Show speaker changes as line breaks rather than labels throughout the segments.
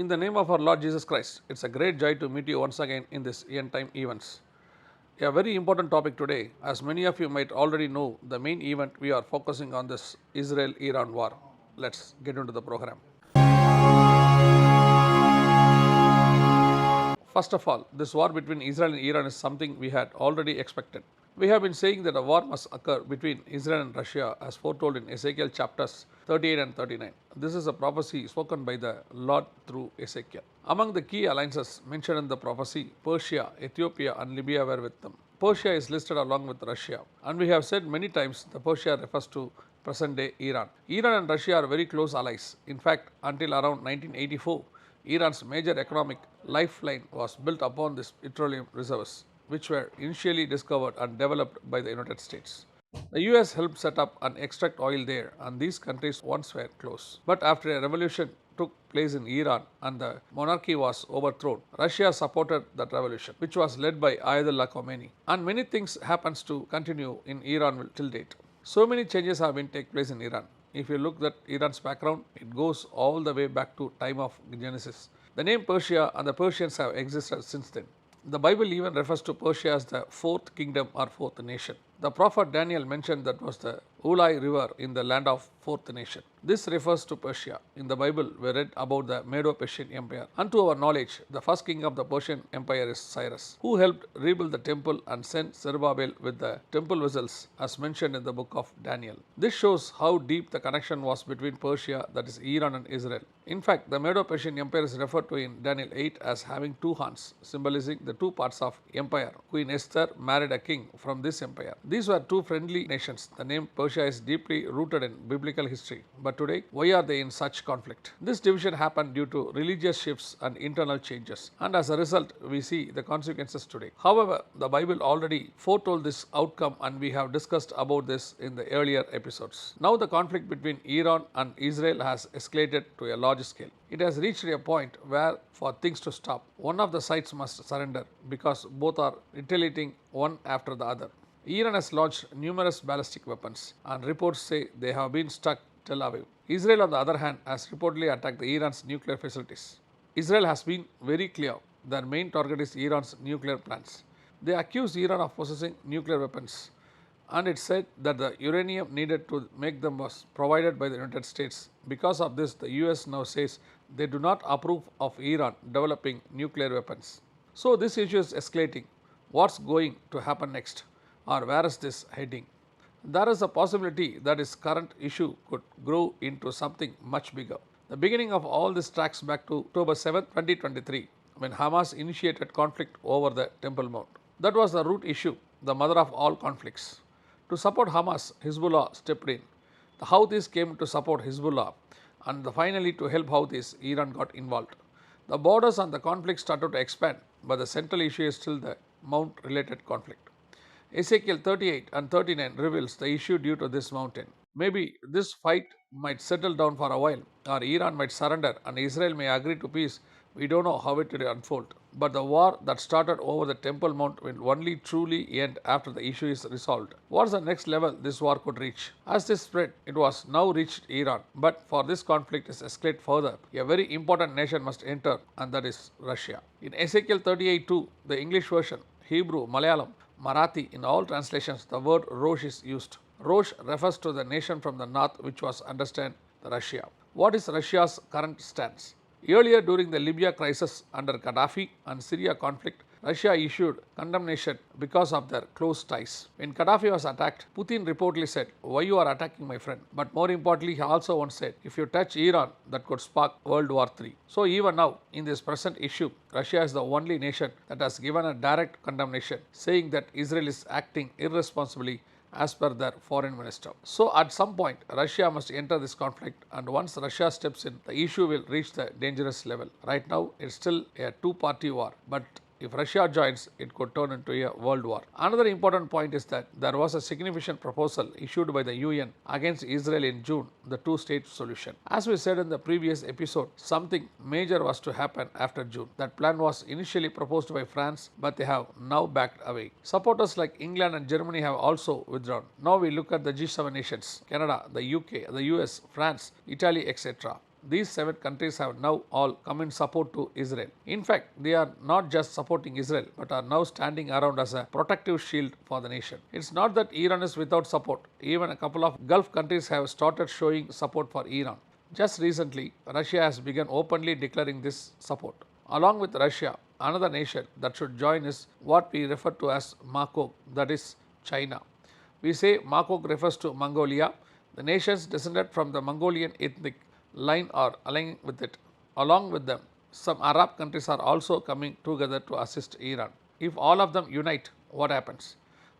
In the name of our Lord Jesus Christ, it's a great joy to meet you once again in this end time events. A very important topic today, as many of you might already know, the main event we are focusing on this Israel-Iran war. Let's get into the program. First of all, this war between Israel and Iran is something we had already expected. We have been saying that a war must occur between Israel and Russia as foretold in Ezekiel chapters 38 and 39. This is a prophecy spoken by the Lord through Ezekiel. Among the key alliances mentioned in the prophecy, Persia, Ethiopia and Libya were with them. Persia is listed along with Russia, and we have said many times that Persia refers to present day Iran. Iran and Russia are very close allies. In fact, until around 1984, Iran's major economic lifeline was built upon these petroleum reserves, which were initially discovered and developed by the United States. The US helped set up and extract oil there, and these countries once were close. But after a revolution took place in Iran and the monarchy was overthrown, Russia supported that revolution, which was led by Ayatollah Khomeini. And many things happens to continue in Iran till date. So many changes have been take place in Iran. If you look at Iran's background, it goes all the way back to time of Genesis. The name Persia and the Persians have existed since then. The Bible even refers to Persia as the fourth kingdom or fourth nation. The prophet Daniel mentioned that was the Ulai river in the land of fourth nation. This refers to Persia. In the Bible, we read about the Medo-Persian Empire. And to our knowledge, the first king of the Persian Empire is Cyrus, who helped rebuild the temple and sent Zerubbabel with the temple vessels as mentioned in the book of Daniel. This shows how deep the connection was between Persia, that is Iran, and Israel. In fact, the Medo-Persian Empire is referred to in Daniel 8 as having two horns, symbolizing the two parts of empire. Queen Esther married a king from this empire. These were two friendly nations. The name Persia is deeply rooted in biblical history. But today, why are they in such conflict? This division happened due to religious shifts and internal changes. And as a result, we see the consequences today. However, the Bible already foretold this outcome, and we have discussed about this in the earlier episodes. Now the conflict between Iran and Israel has escalated to a large scale. It has reached a point where for things to stop, one of the sides must surrender because both are retaliating one after the other. Iran has launched numerous ballistic weapons, and reports say they have been struck Tel Aviv. Israel, on the other hand, has reportedly attacked Iran's nuclear facilities. Israel has been very clear their main target is Iran's nuclear plants. They accuse Iran of possessing nuclear weapons, and it said that the uranium needed to make them was provided by the United States. Because of this, the US now says they do not approve of Iran developing nuclear weapons. So this issue is escalating. What's going to happen next? Or where is this heading? There is a possibility that this current issue could grow into something much bigger. The beginning of all this tracks back to October 7, 2023, when Hamas initiated conflict over the Temple Mount. That was the root issue, the mother of all conflicts. To support Hamas, Hezbollah stepped in. The Houthis came to support Hezbollah, and finally to help Houthis, Iran got involved. The borders and the conflict started to expand, but the central issue is still the Mount-related conflict. Ezekiel 38 and 39 reveals the issue due to this mountain. Maybe this fight might settle down for a while, or Iran might surrender and Israel may agree to peace. We don't know how it will unfold. But the war that started over the Temple Mount will only truly end after the issue is resolved. What's the next level this war could reach? As this spread, it was now reached Iran. But for this conflict to escalate further, a very important nation must enter, and that is Russia. In Ezekiel 38:2, the English version, Hebrew, Malayalam, Marathi, in all translations, the word Rosh is used. Rosh refers to the nation from the north, which was understand the Russia. What is Russia's current stance? Earlier during the Libya crisis under Gaddafi and Syria conflict, Russia issued condemnation because of their close ties. When Gaddafi was attacked, Putin reportedly said, "Why you are attacking my friend?" But more importantly, he also once said, "If you touch Iran, that could spark World War III." So even now, in this present issue, Russia is the only nation that has given a direct condemnation, saying that Israel is acting irresponsibly as per their foreign minister. So at some point, Russia must enter this conflict, and once Russia steps in, the issue will reach the dangerous level. Right now, it's still a two-party war, but if Russia joins, it could turn into a world war. Another important point is that there was a significant proposal issued by the UN against Israel in June, the two-state solution. As we said in the previous episode, something major was to happen after June. That plan was initially proposed by France, but they have now backed away. Supporters like England and Germany have also withdrawn. Now we look at the G7 nations, Canada, the UK, the US, France, Italy, etc. these 7 countries have now all come in support to Israel. In fact, they are not just supporting Israel but are now standing around as a protective shield for the nation. It's not that Iran is without support. Even a couple of Gulf countries have started showing support for Iran. Just recently, Russia has begun openly declaring this support. Along with Russia, another nation that should join is what we refer to as Makok, that is China. We say Makok refers to Mongolia. The nations descended from the Mongolian ethnic line are aligning with it. Along with them, some Arab countries are also coming together to assist Iran. If all of them unite, what happens?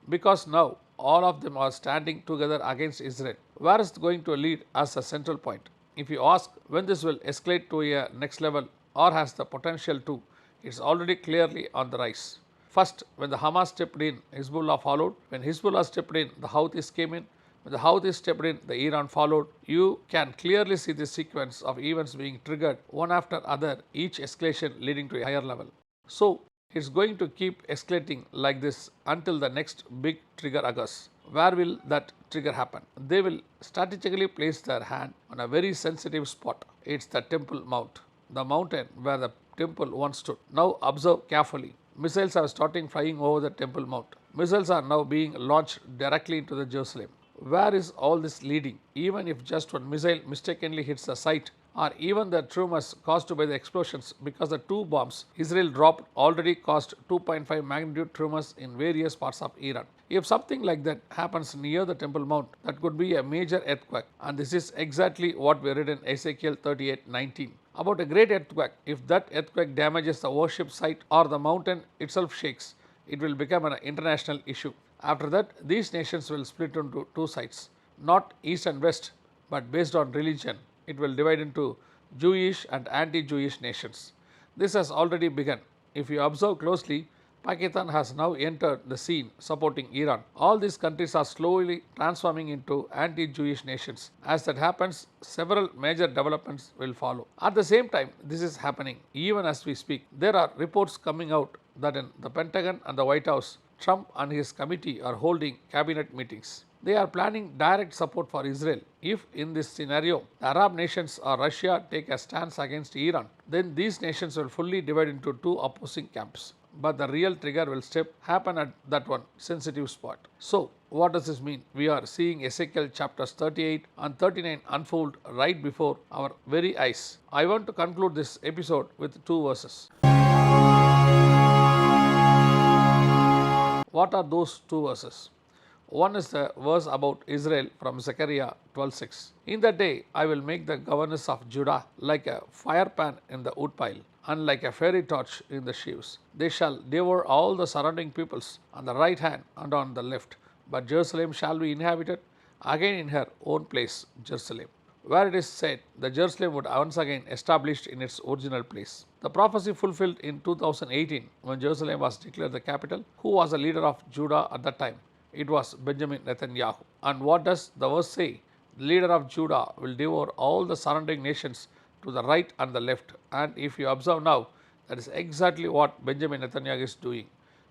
Because now all of them are standing together against Israel. Where is it going to lead as a central point? If you ask when this will escalate to a next level or has the potential to, it's already clearly on the rise. First, when the Hamas stepped in, Hezbollah followed. When Hezbollah stepped in, the Houthis came in. When the Houthis stepped in, the Iran followed. You can clearly see this sequence of events being triggered one after other, each escalation leading to a higher level. So, it's going to keep escalating like this until the next big trigger occurs. Where will that trigger happen? They will strategically place their hand on a very sensitive spot. It's the Temple Mount, the mountain where the temple once stood. Now observe carefully. Missiles are starting flying over the Temple Mount. Missiles are now being launched directly into the Jerusalem. Where is all this leading? Even if just one missile mistakenly hits the site, or even the tremors caused by the explosions, because the 2 bombs Israel dropped already caused 2.5 magnitude tremors in various parts of Iran. If something like that happens near the Temple Mount, that could be a major earthquake, and this is exactly what we read in Ezekiel 38:19. About a great earthquake. If that earthquake damages the worship site or the mountain itself shakes, it will become an international issue. After that, these nations will split into 2 sides, not east and west, but based on religion. It will divide into Jewish and anti-Jewish nations. This has already begun. If you observe closely, Pakistan has now entered the scene supporting Iran. All these countries are slowly transforming into anti-Jewish nations. As that happens, several major developments will follow. At the same time, this is happening even as we speak. There are reports coming out that in the Pentagon and the White House, Trump and his committee are holding cabinet meetings. They are planning direct support for Israel. If in this scenario, the Arab nations or Russia take a stance against Iran, then these nations will fully divide into 2 opposing camps. But the real trigger will happen at that one sensitive spot. So, what does this mean? We are seeing Ezekiel chapters 38 and 39 unfold right before our very eyes. I want to conclude this episode with 2 verses. What are those 2 verses? One is the verse about Israel from Zechariah 12:6. In that day I will make the governors of Judah like a firepan in the woodpile, and like a fiery torch in the sheaves. They shall devour all the surrounding peoples on the right hand and on the left. But Jerusalem shall be inhabited again in her own place, Jerusalem. Where it is said, the Jerusalem would once again established in its original place. The prophecy fulfilled in 2018 when Jerusalem was declared the capital. Who was the leader of Judah at that time? It was Benjamin Netanyahu. And what does the verse say? The leader of Judah will devour all the surrounding nations to the right and the left. And if you observe now, that is exactly what Benjamin Netanyahu is doing.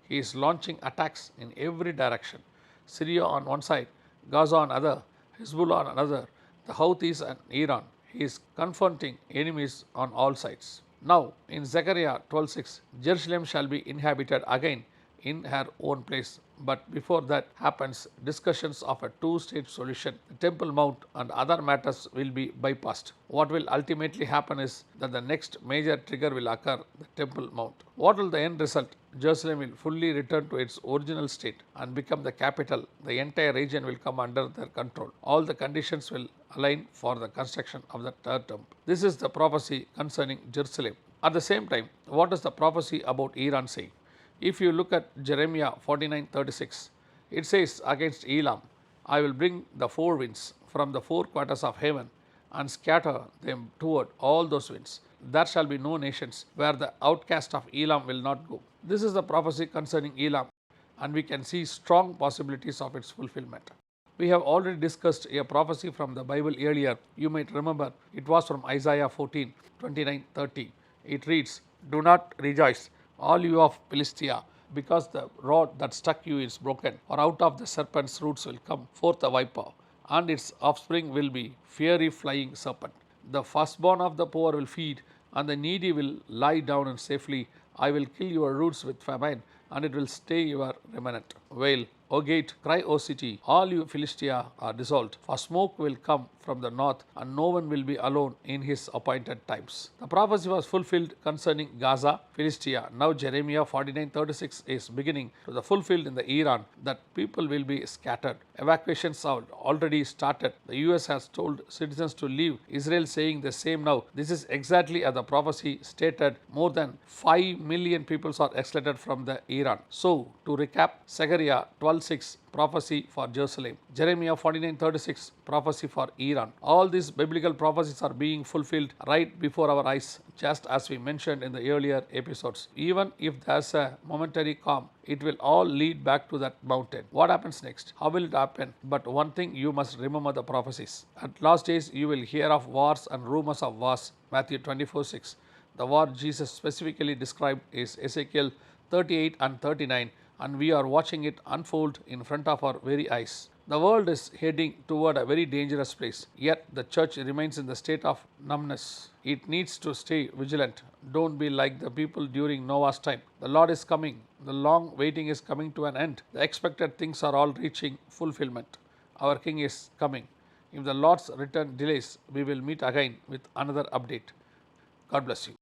He is launching attacks in every direction. Syria on one side, Gaza on other, Hezbollah on another, the Houthis and Iran. He is confronting enemies on all sides. Now, in Zechariah 12:6, Jerusalem shall be inhabited again in her own place. But before that happens, discussions of a 2-state solution, the Temple Mount and other matters will be bypassed. What will ultimately happen is that the next major trigger will occur, the Temple Mount. What will the end result? Jerusalem will fully return to its original state and become the capital. The entire region will come under their control. All the conditions will align for the construction of the third temple. This is the prophecy concerning Jerusalem. At the same time, what does the prophecy about Iran say? If you look at Jeremiah 49:36, it says against Elam, I will bring the 4 winds from the 4 quarters of heaven and scatter them toward all those winds. There shall be no nations where the outcast of Elam will not go. This is the prophecy concerning Elam, and we can see strong possibilities of its fulfillment. We have already discussed a prophecy from the Bible earlier. You might remember it was from Isaiah 14:29-30. It reads, Do not rejoice, all you of Philistia, because the rod that struck you is broken, for out of the serpent's roots will come forth a viper, and its offspring will be fiery flying serpent. The firstborn of the poor will feed, and the needy will lie down and safely. I will kill your roots with famine, and it will stay your remnant. Wail, O gate, cry, O city, all you Philistia are dissolved, for smoke will come from the north, and no one will be alone in his appointed times. The prophecy was fulfilled concerning Gaza, Philistia. Now Jeremiah 49:36 is beginning to the fulfilled in the Iran, that people will be scattered. Evacuations have already started. The US has told citizens to leave. Israel saying the same now. This is exactly as the prophecy stated. More than 5 million people are excluded from the Iran. So, to recap, Zechariah 12:6 prophecy for Jerusalem, Jeremiah 49:36 prophecy for Iran. All these biblical prophecies are being fulfilled right before our eyes, just as we mentioned in the earlier episodes. Even if there's a momentary calm, it will all lead back to that mountain. What happens next? How will it happen? But one thing you must remember the prophecies. At last days you will hear of wars and rumors of wars. Matthew 24:6. The war Jesus specifically described is Ezekiel 38 and 39, and we are watching it unfold in front of our very eyes. The world is heading toward a very dangerous place, yet the church remains in the state of numbness. It needs to stay vigilant. Don't be like the people during Noah's time. The Lord is coming. The long waiting is coming to an end. The expected things are all reaching fulfillment. Our King is coming. If the Lord's return delays, we will meet again with another update. God bless you.